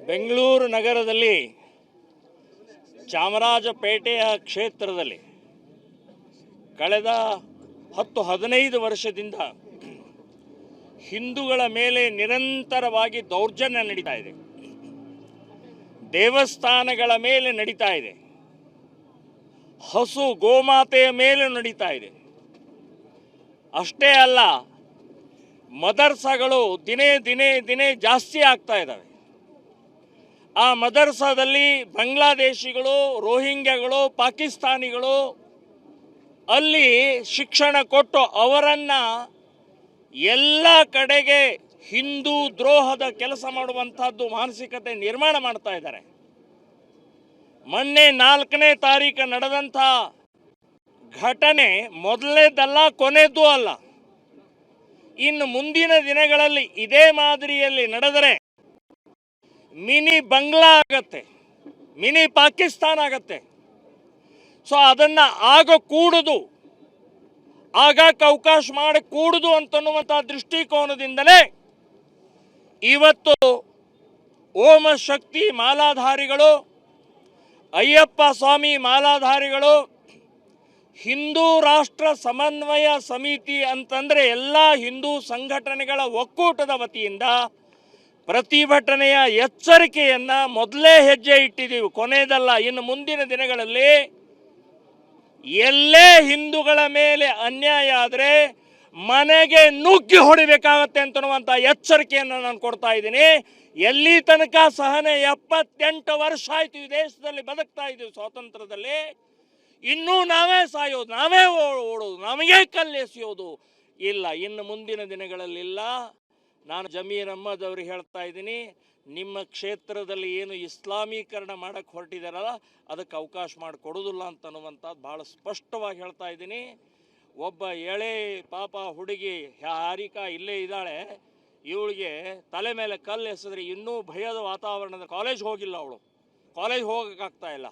ಬೆಂಗಳೂರು ನಗರದಲ್ಲಿ ಚಾಮರಾಜಪೇಟೆಯ ಕ್ಷೇತ್ರದಲ್ಲಿ ಕಳೆದ 10-15 ವರ್ಷದಿಂದ ಹಿಂದೂಗಳ ಮೇಲೆ ನಿರಂತರವಾಗಿ ದೌರ್ಜನ್ಯ ನಡೀತಾ ಇದೆ. ದೇವಸ್ಥಾನಗಳ ಮೇಲೆ ನಡೀತಾ ಇದೆ. ಹಸು ಗೋಮಾತೆಯ ಮೇಲೆ ನಡೀತಾ ಇದೆ. ಅಷ್ಟೇ ಅಲ್ಲ, ಮದರ್ಸಾಗಳು ದಿನೇ ದಿನೇ ದಿನೇ ಜಾಸ್ತಿ ಆಗ್ತಾ ಇದ್ದಾವೆ. ಆ ಮದರ್ಸಾದಲ್ಲಿ ಬಾಂಗ್ಲಾದೇಶಿಗಳು, ರೋಹಿಂಗ್ಯಾಗಳು, ಪಾಕಿಸ್ತಾನಿಗಳು ಅಲ್ಲಿ ಶಿಕ್ಷಣ ಕೊಟ್ಟು ಅವರನ್ನು ಎಲ್ಲ ಕಡೆಗೆ ಹಿಂದೂ ದ್ರೋಹದ ಕೆಲಸ ಮಾಡುವಂಥದ್ದು ಮಾನಸಿಕತೆ ನಿರ್ಮಾಣ ಮಾಡ್ತಾ ಇದ್ದಾರೆ. ಮೊನ್ನೆ 4ನೇ ತಾರೀಕು ನಡೆದಂಥ ಘಟನೆ ಮೊದಲನೇದಲ್ಲ, ಕೊನೆಯದೂ ಅಲ್ಲ. ಇನ್ನು ಮುಂದಿನ ದಿನಗಳಲ್ಲಿ ಇದೇ ಮಾದರಿಯಲ್ಲಿ ನಡೆದರೆ ಮಿನಿ ಬಂಗ್ಲಾ ಆಗತ್ತೆ, ಮಿನಿ ಪಾಕಿಸ್ತಾನ ಆಗತ್ತೆ. ಸೊ ಅದನ್ನು ಆಗಕ್ಕೆ ಅವಕಾಶ ಮಾಡಿ ಕೂಡುದು ಅಂತನ್ನುವಂಥ ದೃಷ್ಟಿಕೋನದಿಂದಲೇ ಇವತ್ತು ಓಂ ಶಕ್ತಿ ಮಾಲಾಧಾರಿಗಳು, ಅಯ್ಯಪ್ಪ ಸ್ವಾಮಿ ಮಾಲಾಧಾರಿಗಳು, ಹಿಂದೂ ರಾಷ್ಟ್ರ ಸಮನ್ವಯ ಸಮಿತಿ ಅಂತಂದರೆ ಎಲ್ಲ ಹಿಂದೂ ಸಂಘಟನೆಗಳ ಒಕ್ಕೂಟದ ವತಿಯಿಂದ ಪ್ರತಿಭಟನೆಯ ಎಚ್ಚರಿಕೆಯನ್ನು ಮೊದಲೇ ಹೆಜ್ಜೆ ಇಟ್ಟಿದ್ದೀವಿ. ಕೊನೆಯದಲ್ಲ, ಇನ್ನು ಮುಂದಿನ ದಿನಗಳಲ್ಲಿ ಎಲ್ಲೇ ಹಿಂದೂಗಳ ಮೇಲೆ ಅನ್ಯಾಯ ಆದರೆ ಮನೆಗೆ ನುಗ್ಗಿ ಹೊಡಿಬೇಕಾಗತ್ತೆ ಅಂತನ್ನುವಂಥ ಎಚ್ಚರಿಕೆಯನ್ನು ನಾನು ಕೊಡ್ತಾ ಇದ್ದೀನಿ. ಎಲ್ಲಿ ತನಕ ಸಹನೆ 78 ವರ್ಷ ಆಯಿತು ಈ ದೇಶದಲ್ಲಿ ಬದುಕ್ತಾ ಇದ್ದೀವಿ ಸ್ವಾತಂತ್ರ್ಯದಲ್ಲಿ, ಇನ್ನೂ ನಾವೇ ಸಾಯೋದು, ನಾವೇ ಓಡೋದು, ನಮಗೆ ಕಲ್ಲೆಸೆಯೋದು ಇಲ್ಲ. ಇನ್ನು ಮುಂದಿನ ದಿನಗಳಲ್ಲಿಲ್ಲ. ನಾನು ಜಮೀರ್ ಅಹ್ಮದ್ ಅವ್ರಿಗೆ ಹೇಳ್ತಾ ಇದ್ದೀನಿ, ನಿಮ್ಮ ಕ್ಷೇತ್ರದಲ್ಲಿ ಏನು ಇಸ್ಲಾಮೀಕರಣ ಮಾಡೋಕ್ಕೆ ಹೊರಟಿದ್ದಾರಲ್ಲ ಅದಕ್ಕೆ ಅವಕಾಶ ಮಾಡಿಕೊಡೋದಿಲ್ಲ ಅಂತನ್ನುವಂಥದ್ದು ಭಾಳ ಸ್ಪಷ್ಟವಾಗಿ ಹೇಳ್ತಾ ಇದ್ದೀನಿ. ಒಬ್ಬ ಎಳೆ ಪಾಪ ಹುಡುಗಿ ಹಾರಿಕಾ ಇಲ್ಲೇ ಇದ್ದಾಳೆ, ಇವಳಿಗೆ ತಲೆ ಮೇಲೆ ಕಲ್ಲು ಎಸೆದ್ರೆ ಇನ್ನೂ ಭಯದ ವಾತಾವರಣದ ಕಾಲೇಜ್ ಹೋಗಿಲ್ಲ, ಅವಳು ಕಾಲೇಜ್ ಹೋಗೋಕ್ಕಾಗ್ತಾ ಇಲ್ಲ.